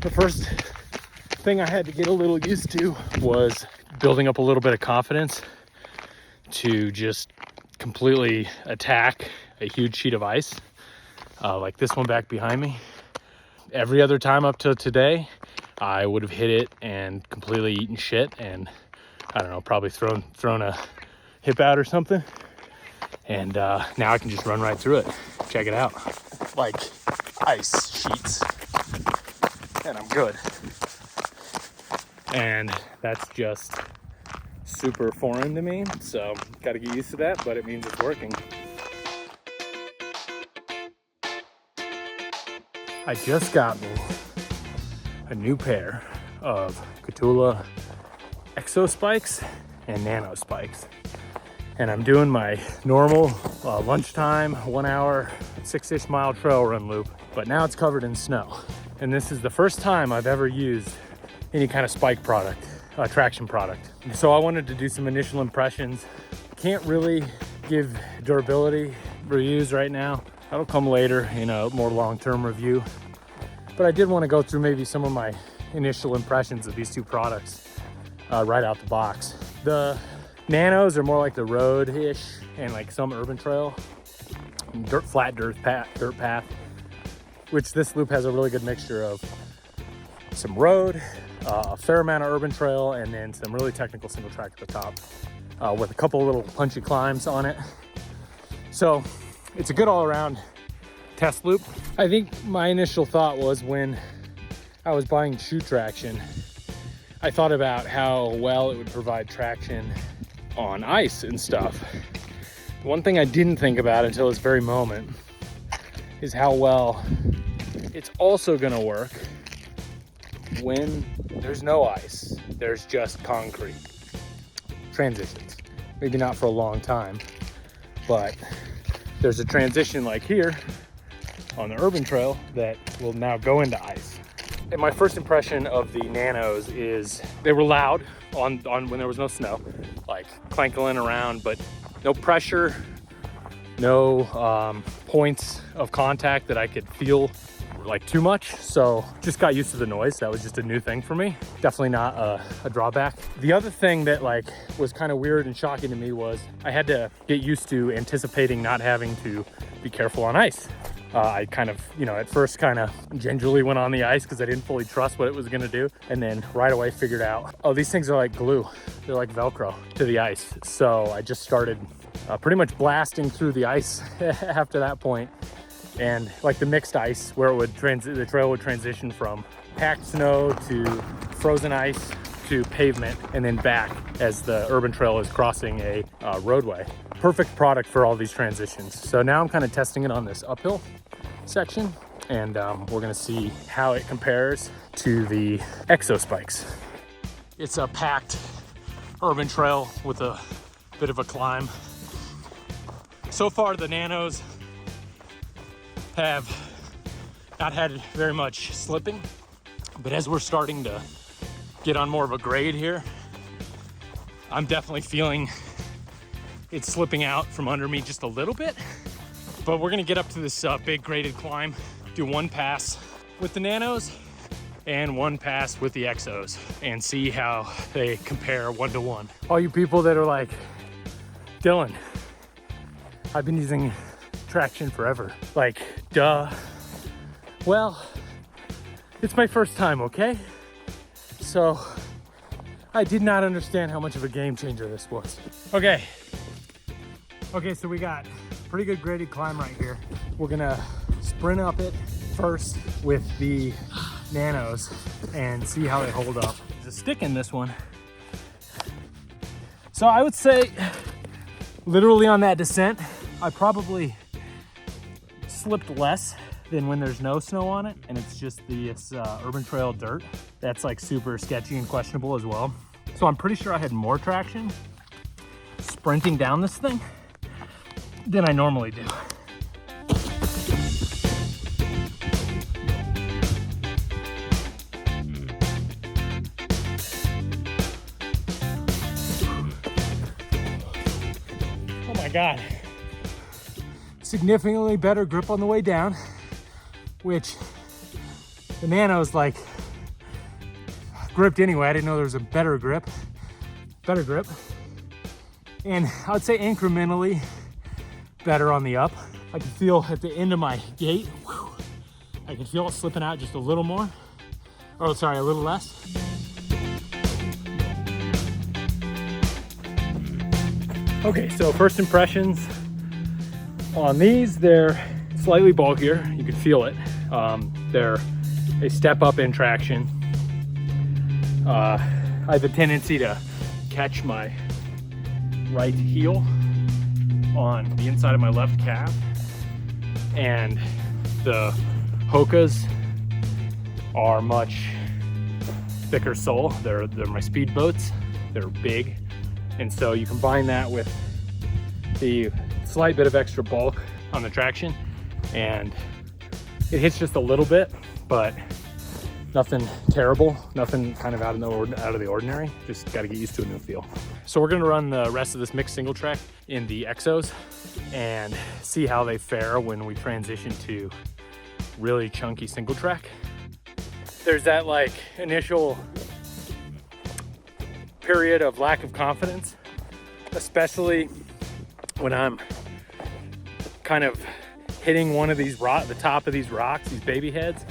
The first thing I had to get a little used to was building up a little bit of confidence to just completely attack a huge sheet of ice, like this one back behind me. Every other time up to today, I would have hit it and completely eaten shit, and I don't know, probably thrown a hip out or something. And now I can just run right through it. Check it out, like ice sheets, and I'm good. And that's just super foreign to me, so got to get used to that, but it means it's working. I just got me a new pair of Kahtoola EXOspikes and NANOspikes, and I'm doing my normal lunchtime 1 hour 6-ish mile trail run loop, but now it's covered in snow. And this is the first time I've ever used any kind of spike product, traction product. So I wanted to do some initial impressions. Can't really give durability reviews right now. That'll come later in a more long-term review. But I did want to go through maybe some of my initial impressions of these two products right out the box. The Nanos are more like the road-ish and like some urban trail, flat dirt path, which this loop has a really good mixture of some road, a fair amount of urban trail, and then some really technical single track at the top with a couple little punchy climbs on it. So it's a good all-around test loop. I think my initial thought was when I was buying shoe traction, I thought about how well it would provide traction on ice and stuff. The one thing I didn't think about until this very moment is how well it's also gonna work when there's no ice, there's just concrete. Transitions. Maybe not for a long time, but there's a transition like here on the urban trail that will now go into ice. And my first impression of the Nanos is they were loud on when there was no snow, like clanking around, but no pressure, no points of contact that I could feel like too much. So just got used to the noise. That was just a new thing for me. Definitely not a drawback. The other thing that like was kind of weird and shocking to me was I had to get used to anticipating not having to be careful on ice. I kind of, at first kind of gingerly went on the ice because I didn't fully trust what it was gonna do. And then right away figured out, oh, these things are like glue. They're like Velcro to the ice. So I just started pretty much blasting through the ice after that point. And like the mixed ice where it would the trail would transition from packed snow to frozen ice to pavement and then back as the urban trail is crossing a roadway. Perfect product for all these transitions. So now I'm kind of testing it on this uphill section, and we're gonna see how it compares to the EXOspikes. It's a packed urban trail with a bit of a climb. So far the Nanos have not had very much slipping, but as we're starting to get on more of a grade here, I'm definitely feeling it slipping out from under me just a little bit. But we're gonna get up to this big graded climb, do one pass with the Nanos and one pass with the Exos, and see how they compare 1-to-1. All you people that are like, Dylan, I've been using traction forever. Like, duh. Well, it's my first time, okay? So I did not understand how much of a game changer this was. Okay, so we got a pretty good graded climb right here. We're gonna sprint up it first with the Nanos and see how they hold up. There's a stick in this one. So I would say literally on that descent, I probably slipped less than when there's no snow on it and it's just this urban trail dirt that's like super sketchy and questionable as well. So I'm pretty sure I had more traction sprinting down this thing than I normally do. Oh my God. Significantly better grip on the way down, which the Nanos like gripped anyway. I didn't know there was a better grip. And I would say incrementally better on the up. I can feel at the end of my gait, I can feel it slipping out just a little more. Oh, sorry, a little less. Okay, so first impressions on these, they're slightly bulkier. You can feel it. They're a step up in traction. I have a tendency to catch my right heel on the inside of my left calf, and the Hokas are much thicker sole. They're my speed boats. They're big, and so you combine that with the slight bit of extra bulk on the traction, and it hits just a little bit, but nothing terrible, nothing kind of out of the ordinary. Just got to get used to a new feel. So we're gonna run the rest of this mixed single track in the Exos and see how they fare when we transition to really chunky single track. There's that like initial period of lack of confidence, especially when I'm kind of hitting one of these the top of these rocks, these baby heads.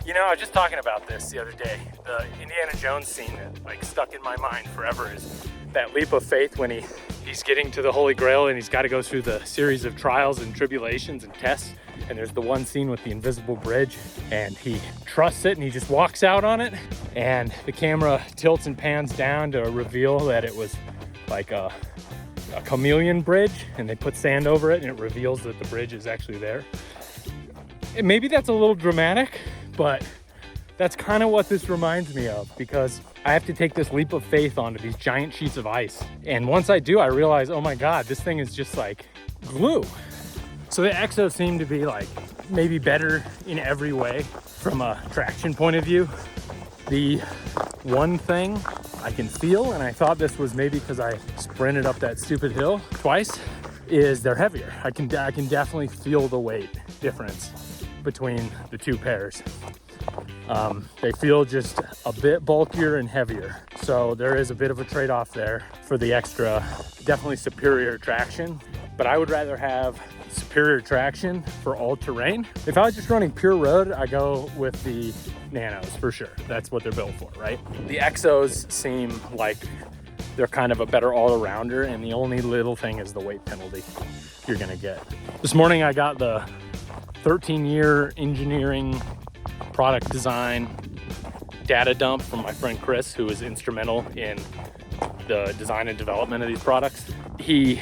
You know, I was just talking about this the other day. The Indiana Jones scene that like stuck in my mind forever is that leap of faith when he's getting to the Holy Grail and he's got to go through the series of trials and tribulations and tests. And there's the one scene with the invisible bridge, and he trusts it and he just walks out on it. And the camera tilts and pans down to reveal that it was like a chameleon bridge, and they put sand over it and it reveals that the bridge is actually there. And maybe that's a little dramatic, but that's kind of what this reminds me of, because I have to take this leap of faith onto these giant sheets of ice. And once I do, I realize, oh my God, this thing is just like glue. So the Exos seem to be like maybe better in every way from a traction point of view. The one thing I can feel, and I thought this was maybe because I sprinted up that stupid hill twice, is they're heavier. I can definitely feel the weight difference between the two pairs. They feel just a bit bulkier and heavier. So there is a bit of a trade-off there for the extra, definitely superior traction, but I would rather have superior traction for all terrain. If I was just running pure road, I go with the Nanos for sure. That's what they're built for, right? The Exos seem like they're kind of a better all-arounder, and the only little thing is the weight penalty you're gonna get. This morning I got the 13-year engineering product design data dump from my friend Chris, who was instrumental in the design and development of these products. He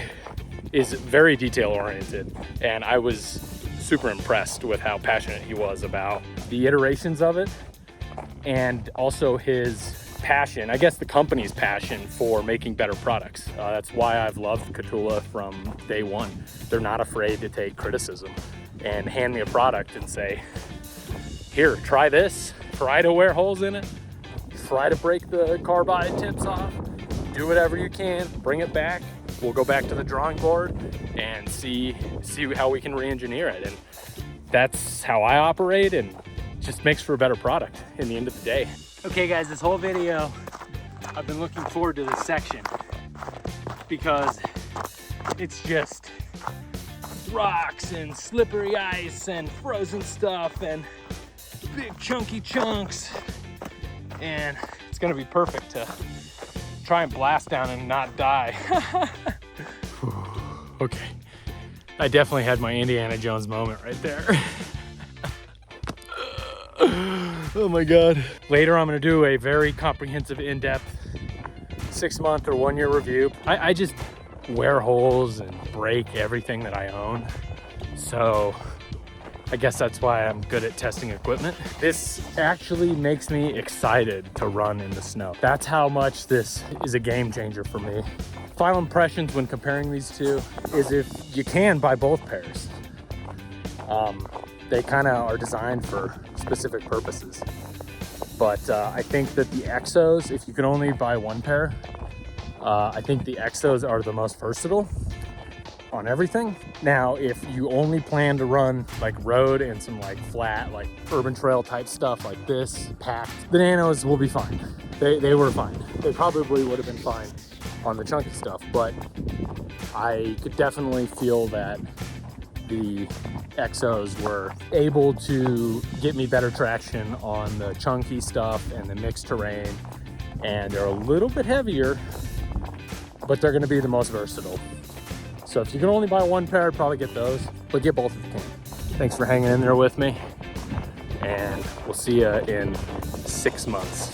is very detail oriented, and I was super impressed with how passionate he was about the iterations of it, and also his passion, I guess the company's passion for making better products. That's why I've loved Kahtoola from day one. They're not afraid to take criticism and hand me a product and say, here, try this, try to wear holes in it, try to break the carbide tips off, do whatever you can, bring it back. We'll go back to the drawing board and see how we can re-engineer it. And that's how I operate, and it just makes for a better product in the end of the day. Okay guys, this whole video, I've been looking forward to this section because it's just rocks and slippery ice and frozen stuff and big chunky chunks, and it's gonna be perfect to try and blast down and not die. Okay, I definitely had my Indiana Jones moment right there. Oh my God. Later I'm gonna do a very comprehensive, in-depth 6-month or 1-year review. I just wear holes and break everything that I own, so I guess that's why I'm good at testing equipment. This actually makes me excited to run in the snow. That's how much this is a game changer for me. Final impressions when comparing these two is, if you can buy both pairs. They kind of are designed for specific purposes. But I think that the Exos, if you can only buy one pair, I think the Exos are the most versatile. on everything. Now, if you only plan to run like road and some like flat, like urban trail type stuff like this, packed, the Nanos will be fine. They were fine. They probably would have been fine on the chunky stuff, but I could definitely feel that the Exos were able to get me better traction on the chunky stuff and the mixed terrain, and they're a little bit heavier, but they're going to be the most versatile. So if you can only buy one pair, I'd probably get those, but get both if you can. Thanks for hanging in there with me, and we'll see you in 6 months.